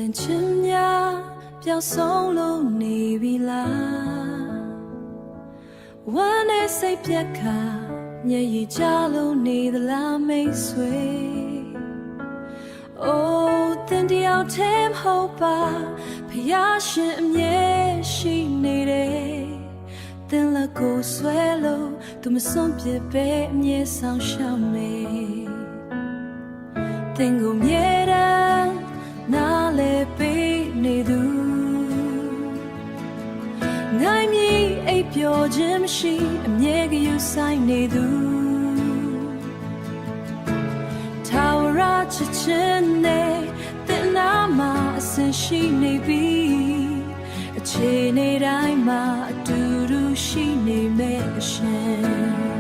ပြန်ချင်များပျောက်ဆုံးလို့နေပြီလားဝမ်းနဲ့စိတ်ပြက်ခါမျက်ရည်ကျလို့နေသလားမိတ်ဆွေအိုးတင်တယောက်တည်းမဟုတ်ပါဖယားရှင်အမြဲရှိနေတယ်တင်လက်ကိုဆွဲလို့သူမစွန့်ပစ်ပဲအမြဲဆောင်ရှောက်မေတင်ကိုမြဲတမ်းနားလေပေးနေသူနိုင်မည်အိပ်ပျော်ခြင်းမရှိအမြဲကယူဆိုင်နေသူထာဝရချစ်ခြင်းနဲ့တင်နာမှာအစဉ်ရှိနေပြီအခြေအနေတိုင်းမှာအတူတူရှိနေမဲ့အရှင်